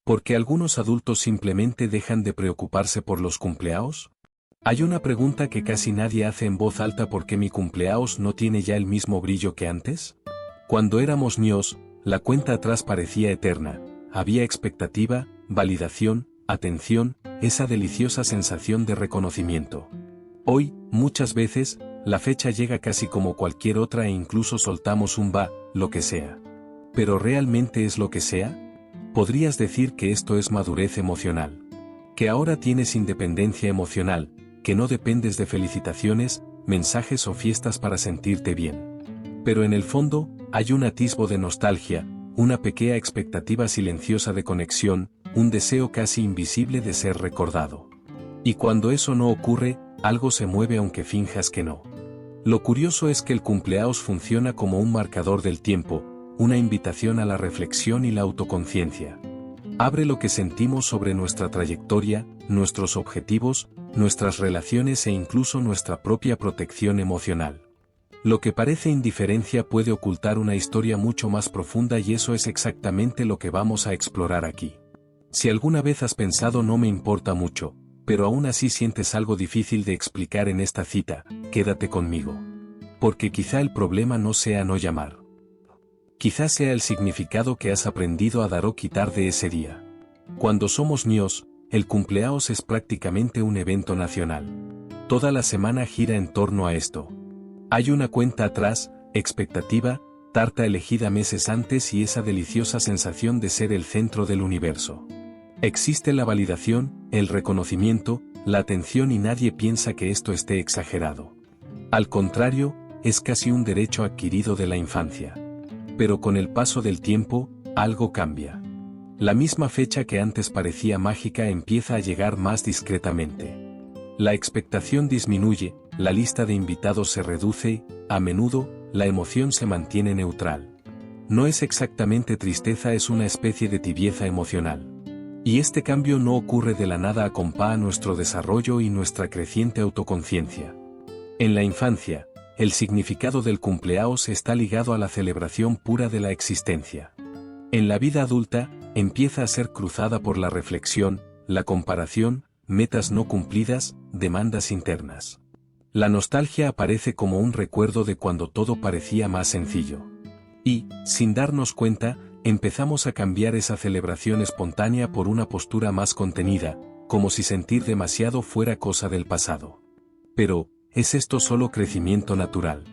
¿Por qué algunos adultos simplemente dejan de preocuparse por los cumpleaños? Hay una pregunta que casi nadie hace en voz alta: ¿por qué mi cumpleaños no tiene ya el mismo brillo que antes? Cuando éramos niños, la cuenta atrás parecía eterna, había expectativa, validación, atención, esa deliciosa sensación de reconocimiento. Hoy, muchas veces, la fecha llega casi como cualquier otra e incluso soltamos un va, lo que sea. ¿Pero realmente es lo que sea? ¿Podrías decir que esto es madurez emocional? Que ahora tienes independencia emocional, que no dependes de felicitaciones, mensajes o fiestas para sentirte bien. Pero en el fondo, hay un atisbo de nostalgia, una pequeña expectativa silenciosa de conexión, un deseo casi invisible de ser recordado. Y cuando eso no ocurre, algo se mueve aunque finjas que no. Lo curioso es que el cumpleaños funciona como un marcador del tiempo, una invitación a la reflexión y la autoconciencia. Abre lo que sentimos sobre nuestra trayectoria, nuestros objetivos, nuestras relaciones e incluso nuestra propia protección emocional. Lo que parece indiferencia puede ocultar una historia mucho más profunda, y eso es exactamente lo que vamos a explorar aquí. Si alguna vez has pensado no me importa mucho, pero aún así sientes algo difícil de explicar en esta cita, quédate conmigo. Porque quizá el problema no sea no llamar. Quizá sea el significado que has aprendido a dar o quitar de ese día. Cuando somos niños, el cumpleaños es prácticamente un evento nacional. Toda la semana gira en torno a esto. Hay una cuenta atrás, expectativa, tarta elegida meses antes y esa deliciosa sensación de ser el centro del universo. Existe la validación, el reconocimiento, la atención, y nadie piensa que esto esté exagerado. Al contrario, es casi un derecho adquirido de la infancia. Pero con el paso del tiempo, algo cambia. La misma fecha que antes parecía mágica empieza a llegar más discretamente. La expectación disminuye, la lista de invitados se reduce, a menudo, la emoción se mantiene neutral. No es exactamente tristeza, es una especie de tibieza emocional. Y este cambio no ocurre de la nada, acompaña nuestro desarrollo y nuestra creciente autoconciencia. En la infancia, el significado del cumpleaños está ligado a la celebración pura de la existencia. En la vida adulta, empieza a ser cruzada por la reflexión, la comparación, metas no cumplidas, demandas internas. La nostalgia aparece como un recuerdo de cuando todo parecía más sencillo. Y, sin darnos cuenta, empezamos a cambiar esa celebración espontánea por una postura más contenida, como si sentir demasiado fuera cosa del pasado. Pero, ¿es esto solo crecimiento natural?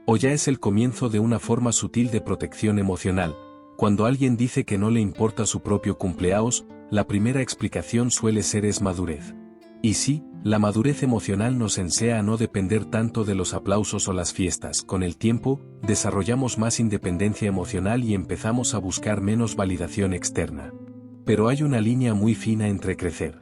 ¿O ya es el comienzo de una forma sutil de protección emocional? Cuando alguien dice que no le importa su propio cumpleaños, la primera explicación suele ser es madurez. Y sí, la madurez emocional nos enseña a no depender tanto de los aplausos o las fiestas. Con el tiempo, desarrollamos más independencia emocional y empezamos a buscar menos validación externa. Pero hay una línea muy fina entre crecer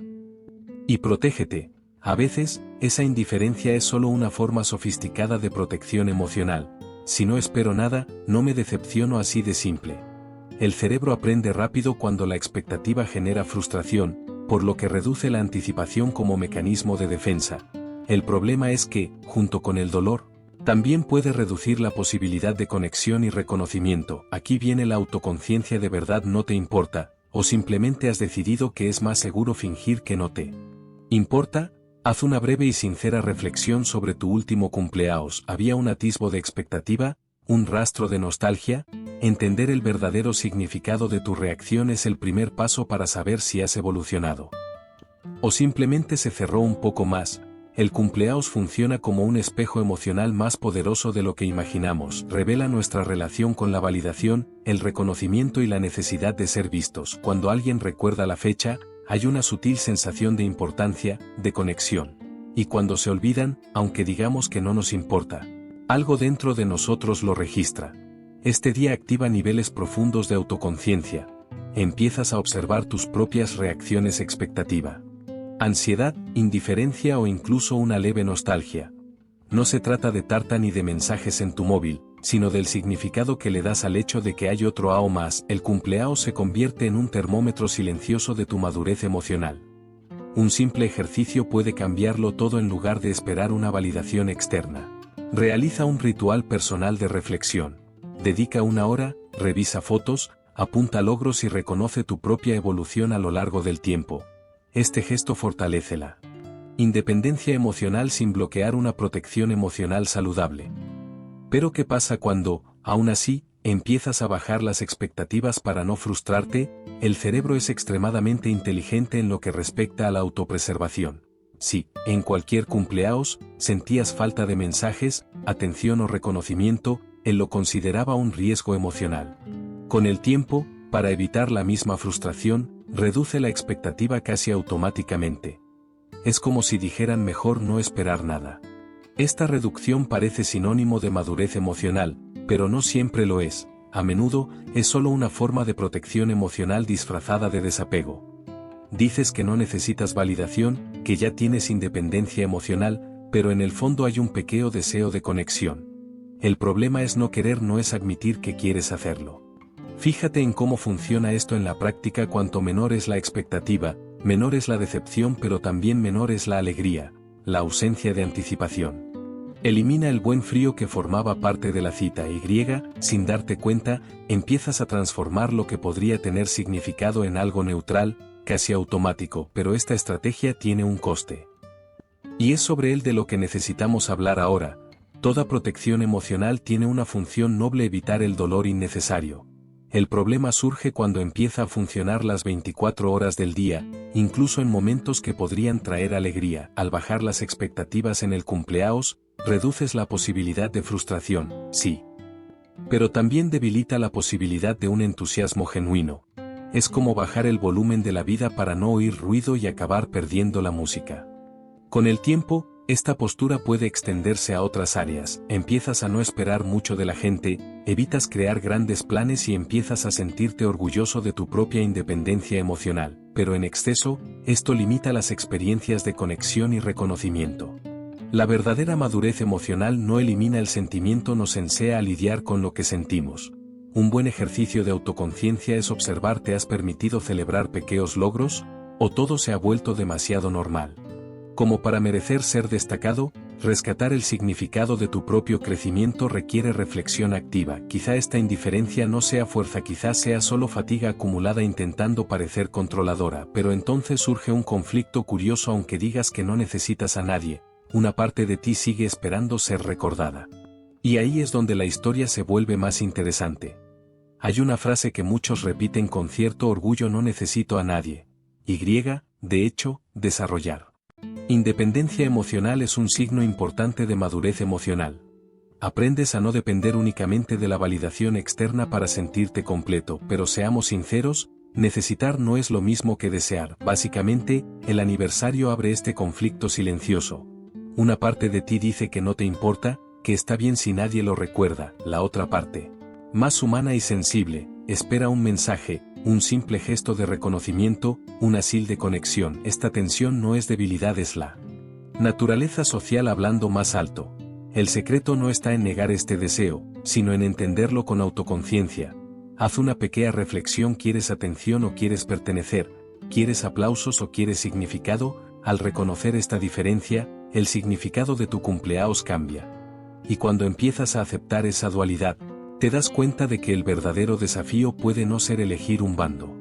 y protégete. A veces, esa indiferencia es solo una forma sofisticada de protección emocional. Si no espero nada, no me decepciono, así de simple. El cerebro aprende rápido cuando la expectativa genera frustración, por lo que reduce la anticipación como mecanismo de defensa. El problema es que, junto con el dolor, también puede reducir la posibilidad de conexión y reconocimiento. Aquí viene la autoconciencia: ¿de verdad no te importa, o simplemente has decidido que es más seguro fingir que no te importa? Haz una breve y sincera reflexión sobre tu último cumpleaños. ¿Había un atisbo de expectativa? ¿Un rastro de nostalgia? Entender el verdadero significado de tu reacción es el primer paso para saber si has evolucionado. O simplemente se cerró un poco más. El cumpleaños funciona como un espejo emocional más poderoso de lo que imaginamos. Revela nuestra relación con la validación, el reconocimiento y la necesidad de ser vistos. Cuando alguien recuerda la fecha, hay una sutil sensación de importancia, de conexión. Y cuando se olvidan, aunque digamos que no nos importa, algo dentro de nosotros lo registra. Este día activa niveles profundos de autoconciencia. Empiezas a observar tus propias reacciones: expectativa, ansiedad, indiferencia o incluso una leve nostalgia. No se trata de tarta ni de mensajes en tu móvil, sino del significado que le das al hecho de que hay otro o más. El cumpleaños se convierte en un termómetro silencioso de tu madurez emocional. Un simple ejercicio puede cambiarlo todo. En lugar de esperar una validación externa, realiza un ritual personal de reflexión. Dedica una hora, revisa fotos, apunta logros y reconoce tu propia evolución a lo largo del tiempo. Este gesto fortalece la independencia emocional sin bloquear una protección emocional saludable. Pero ¿qué pasa cuando, aún así, empiezas a bajar las expectativas para no frustrarte? El cerebro es extremadamente inteligente en lo que respecta a la autopreservación. Si, en cualquier cumpleaños, sentías falta de mensajes, atención o reconocimiento, él lo consideraba un riesgo emocional. Con el tiempo, para evitar la misma frustración, reduce la expectativa casi automáticamente. Es como si dijeran mejor no esperar nada. Esta reducción parece sinónimo de madurez emocional, pero no siempre lo es. A menudo, es solo una forma de protección emocional disfrazada de desapego. Dices que no necesitas validación, que ya tienes independencia emocional, pero en el fondo hay un pequeño deseo de conexión. El problema es no querer, no es admitir que quieres hacerlo. Fíjate en cómo funciona esto en la práctica. Cuanto menor es la expectativa, menor es la decepción, pero también menor es la alegría, la ausencia de anticipación. Elimina el buen frío que formaba parte de la cita y, sin darte cuenta, empiezas a transformar lo que podría tener significado en algo neutral, casi automático, pero esta estrategia tiene un coste. Y es sobre él de lo que necesitamos hablar ahora. Toda protección emocional tiene una función noble: evitar el dolor innecesario. El problema surge cuando empieza a funcionar las 24 horas del día, incluso en momentos que podrían traer alegría. Al bajar las expectativas en el cumpleaños, reduces la posibilidad de frustración, sí. Pero también debilita la posibilidad de un entusiasmo genuino. Es como bajar el volumen de la vida para no oír ruido y acabar perdiendo la música. Con el tiempo, esta postura puede extenderse a otras áreas. Empiezas a no esperar mucho de la gente, evitas crear grandes planes y empiezas a sentirte orgulloso de tu propia independencia emocional, pero en exceso, esto limita las experiencias de conexión y reconocimiento. La verdadera madurez emocional no elimina el sentimiento, nos enseña a lidiar con lo que sentimos. Un buen ejercicio de autoconciencia es observar: ¿te has permitido celebrar pequeños logros? ¿O todo se ha vuelto demasiado normal? Como para merecer ser destacado, rescatar el significado de tu propio crecimiento requiere reflexión activa. Quizá esta indiferencia no sea fuerza, quizá sea solo fatiga acumulada intentando parecer controladora, pero entonces surge un conflicto curioso. Aunque digas que no necesitas a nadie, una parte de ti sigue esperando ser recordada. Y ahí es donde la historia se vuelve más interesante. Hay una frase que muchos repiten con cierto orgullo: no necesito a nadie. De hecho, desarrollar independencia emocional es un signo importante de madurez emocional. Aprendes a no depender únicamente de la validación externa para sentirte completo, pero seamos sinceros, necesitar no es lo mismo que desear. Básicamente, el aniversario abre este conflicto silencioso. Una parte de ti dice que no te importa, que está bien si nadie lo recuerda. La otra parte, más humana y sensible, espera un mensaje, un simple gesto de reconocimiento, un asil de conexión. Esta tensión no es debilidad, es la naturaleza social hablando más alto. El secreto no está en negar este deseo, sino en entenderlo con autoconciencia. Haz una pequeña reflexión: ¿quieres atención o quieres pertenecer? ¿Quieres aplausos o quieres significado? Al reconocer esta diferencia, el significado de tu cumpleaños cambia. Y cuando empiezas a aceptar esa dualidad, te das cuenta de que el verdadero desafío puede no ser elegir un bando,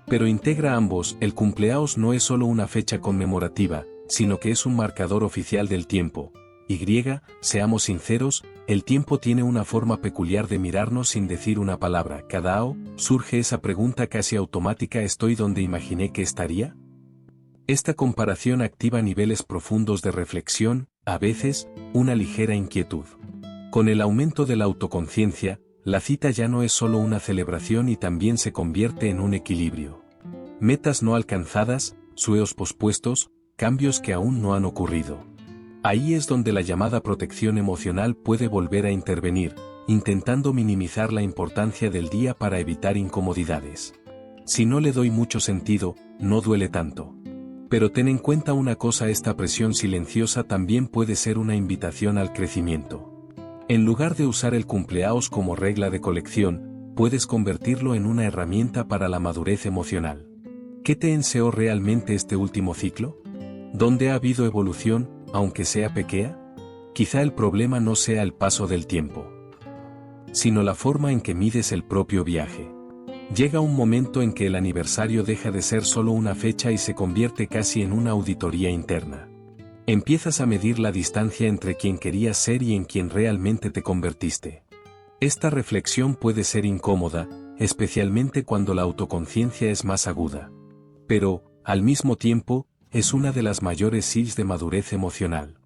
pero integra ambos. El cumpleaños no es solo una fecha conmemorativa, sino que es un marcador oficial del tiempo. Seamos sinceros, el tiempo tiene una forma peculiar de mirarnos sin decir una palabra. Cada año, surge esa pregunta casi automática: ¿estoy donde imaginé que estaría? Esta comparación activa niveles profundos de reflexión, a veces, una ligera inquietud. Con el aumento de la autoconciencia, la cita ya no es solo una celebración y también se convierte en un equilibrio. Metas no alcanzadas, sueños pospuestos, cambios que aún no han ocurrido. Ahí es donde la llamada protección emocional puede volver a intervenir, intentando minimizar la importancia del día para evitar incomodidades. Si no le doy mucho sentido, no duele tanto. Pero ten en cuenta una cosa: esta presión silenciosa también puede ser una invitación al crecimiento. En lugar de usar el cumpleaños como regla de colección, puedes convertirlo en una herramienta para la madurez emocional. ¿Qué te enseñó realmente este último ciclo? ¿Dónde ha habido evolución, aunque sea pequeña? Quizá el problema no sea el paso del tiempo, sino la forma en que mides el propio viaje. Llega un momento en que el aniversario deja de ser solo una fecha y se convierte casi en una auditoría interna. Empiezas a medir la distancia entre quien querías ser y en quien realmente te convertiste. Esta reflexión puede ser incómoda, especialmente cuando la autoconciencia es más aguda. Pero, al mismo tiempo, es una de las mayores signos de madurez emocional.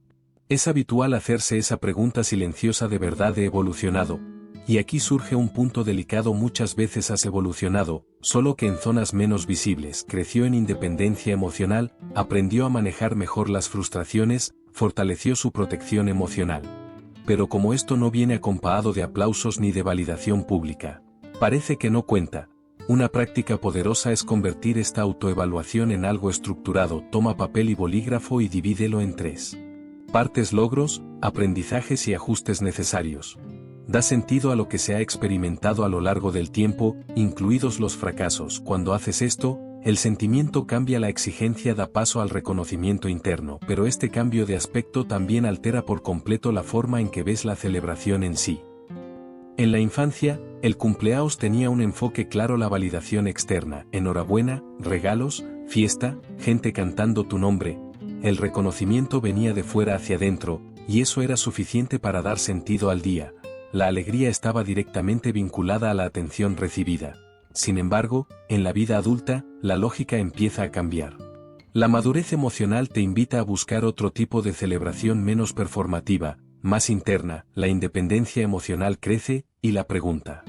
Es habitual hacerse esa pregunta silenciosa: ¿de verdad he evolucionado? Y aquí surge un punto delicado: muchas veces has evolucionado, solo que en zonas menos visibles. Creció en independencia emocional, aprendió a manejar mejor las frustraciones, fortaleció su protección emocional. Pero como esto no viene acompañado de aplausos ni de validación pública, parece que no cuenta. Una práctica poderosa es convertir esta autoevaluación en algo estructurado. Toma papel y bolígrafo y divídelo en 3 partes: logros, aprendizajes y ajustes necesarios. Da sentido a lo que se ha experimentado a lo largo del tiempo, incluidos los fracasos. Cuando haces esto, el sentimiento cambia, la exigencia da paso al reconocimiento interno, pero este cambio de aspecto también altera por completo la forma en que ves la celebración en sí. En la infancia, el cumpleaños tenía un enfoque claro: la validación externa, enhorabuena, regalos, fiesta, gente cantando tu nombre. El reconocimiento venía de fuera hacia adentro, y eso era suficiente para dar sentido al día. La alegría estaba directamente vinculada a la atención recibida. Sin embargo, en la vida adulta, la lógica empieza a cambiar. La madurez emocional te invita a buscar otro tipo de celebración, menos performativa, más interna. La independencia emocional crece, y la pregunta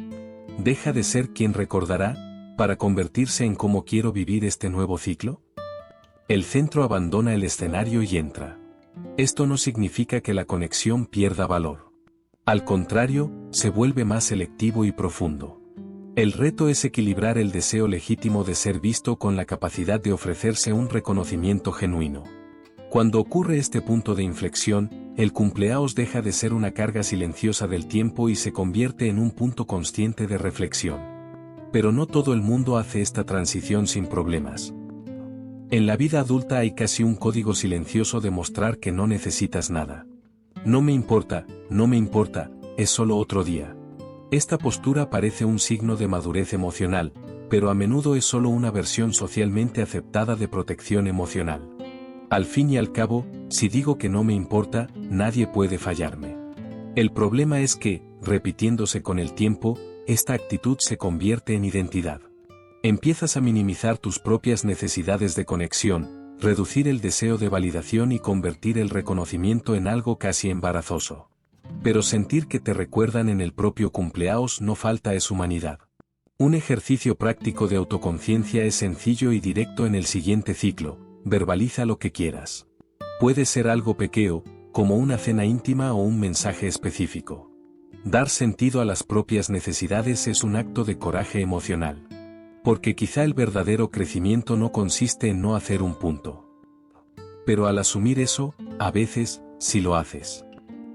deja de ser ¿quién recordará?, para convertirse en ¿cómo quiero vivir este nuevo ciclo? El centro abandona el escenario y entra. Esto no significa que la conexión pierda valor. Al contrario, se vuelve más selectivo y profundo. El reto es equilibrar el deseo legítimo de ser visto con la capacidad de ofrecerse un reconocimiento genuino. Cuando ocurre este punto de inflexión, el cumpleaños deja de ser una carga silenciosa del tiempo y se convierte en un punto consciente de reflexión. Pero no todo el mundo hace esta transición sin problemas. En la vida adulta hay casi un código silencioso de mostrar que no necesitas nada. No me importa, es solo otro día. Esta postura parece un signo de madurez emocional, pero a menudo es solo una versión socialmente aceptada de protección emocional. Al fin y al cabo, si digo que no me importa, nadie puede fallarme. El problema es que, repitiéndose con el tiempo, esta actitud se convierte en identidad. Empiezas a minimizar tus propias necesidades de conexión, reducir el deseo de validación y convertir el reconocimiento en algo casi embarazoso. Pero sentir que te recuerdan en el propio cumpleaños no falta es humanidad. Un ejercicio práctico de autoconciencia es sencillo y directo en el siguiente ciclo: verbaliza lo que quieras. Puede ser algo pequeño, como una cena íntima o un mensaje específico. Dar sentido a las propias necesidades es un acto de coraje emocional. Porque quizá el verdadero crecimiento no consiste en no hacer un punto. Pero al asumir eso, a veces, sí lo haces.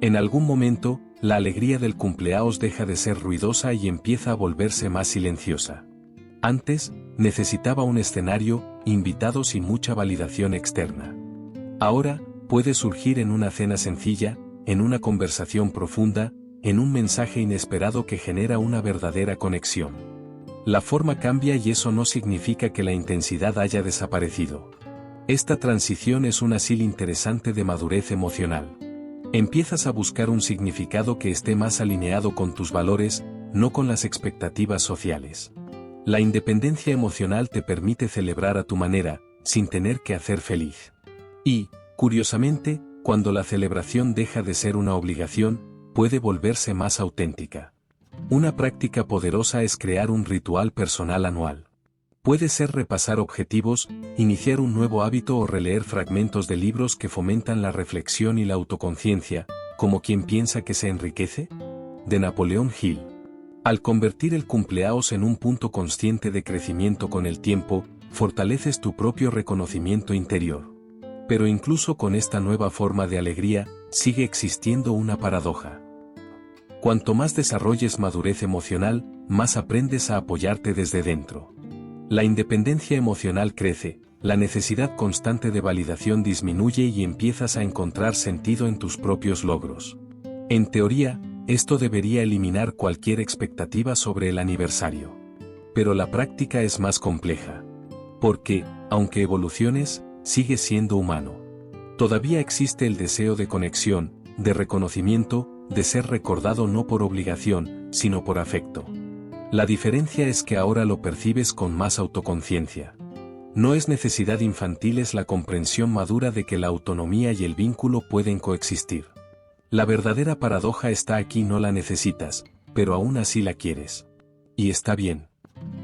En algún momento, la alegría del cumpleaños deja de ser ruidosa y empieza a volverse más silenciosa. Antes, necesitaba un escenario, invitados y mucha validación externa. Ahora, puede surgir en una cena sencilla, en una conversación profunda, en un mensaje inesperado que genera una verdadera conexión. La forma cambia y eso no significa que la intensidad haya desaparecido. Esta transición es una señal interesante de madurez emocional. Empiezas a buscar un significado que esté más alineado con tus valores, no con las expectativas sociales. La independencia emocional te permite celebrar a tu manera, sin tener que hacer feliz. Y, curiosamente, cuando la celebración deja de ser una obligación, puede volverse más auténtica. Una práctica poderosa es crear un ritual personal anual. Puede ser repasar objetivos, iniciar un nuevo hábito o releer fragmentos de libros que fomentan la reflexión y la autoconciencia, como quien piensa que se enriquece. De Napoleón Hill. Al convertir el cumpleaños en un punto consciente de crecimiento con el tiempo, fortaleces tu propio reconocimiento interior. Pero incluso con esta nueva forma de alegría, sigue existiendo una paradoja. Cuanto más desarrolles madurez emocional, más aprendes a apoyarte desde dentro. La independencia emocional crece, la necesidad constante de validación disminuye y empiezas a encontrar sentido en tus propios logros. En teoría, esto debería eliminar cualquier expectativa sobre el aniversario. pero la práctica es más compleja. Porque, aunque evoluciones, sigues siendo humano. Todavía existe el deseo de conexión, de reconocimiento, de ser recordado no por obligación, sino por afecto. La diferencia es que ahora lo percibes con más autoconciencia. No es necesidad infantil, es la comprensión madura de que la autonomía y el vínculo pueden coexistir. La verdadera paradoja está aquí: no la necesitas, pero aún así la quieres. Y está bien.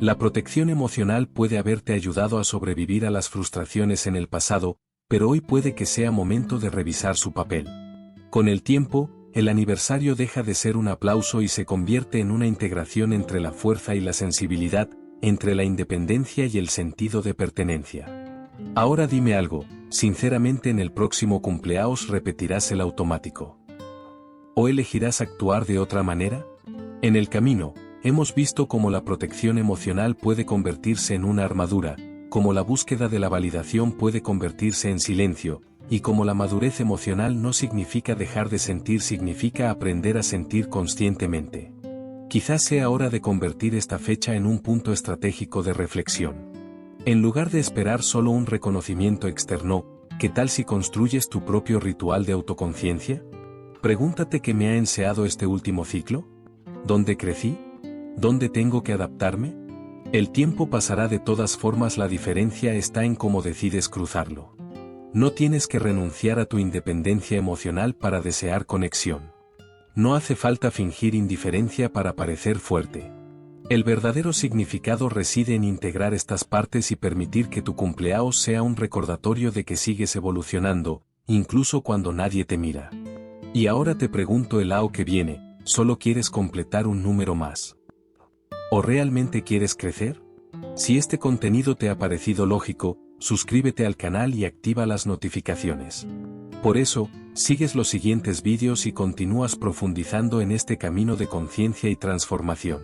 La protección emocional puede haberte ayudado a sobrevivir a las frustraciones en el pasado, pero hoy puede que sea momento de revisar su papel. Con el tiempo, el aniversario deja de ser un aplauso y se convierte en una integración entre la fuerza y la sensibilidad, entre la independencia y el sentido de pertenencia. Ahora dime algo, sinceramente, ¿en el próximo cumpleaños repetirás el automático? ¿O elegirás actuar de otra manera? En el camino, hemos visto cómo la protección emocional puede convertirse en una armadura, cómo la búsqueda de la validación puede convertirse en silencio, y cómo la madurez emocional no significa dejar de sentir, significa aprender a sentir conscientemente. Quizás sea hora de convertir esta fecha en un punto estratégico de reflexión. En lugar de esperar solo un reconocimiento externo, ¿qué tal si construyes tu propio ritual de autoconciencia? Pregúntate: ¿qué me ha enseñado este último ciclo? ¿Dónde crecí? ¿Dónde tengo que adaptarme? El tiempo pasará de todas formas, la diferencia está en cómo decides cruzarlo. No tienes que renunciar a tu independencia emocional para desear conexión. No hace falta fingir indiferencia para parecer fuerte. El verdadero significado reside en integrar estas partes y permitir que tu cumpleaños sea un recordatorio de que sigues evolucionando, incluso cuando nadie te mira. Y ahora te pregunto: el año que viene, ¿solo quieres completar un número más? ¿O realmente quieres crecer? Si este contenido te ha parecido lógico, suscríbete al canal y activa las notificaciones. Por eso, sigues los siguientes vídeos y continúas profundizando en este camino de conciencia y transformación.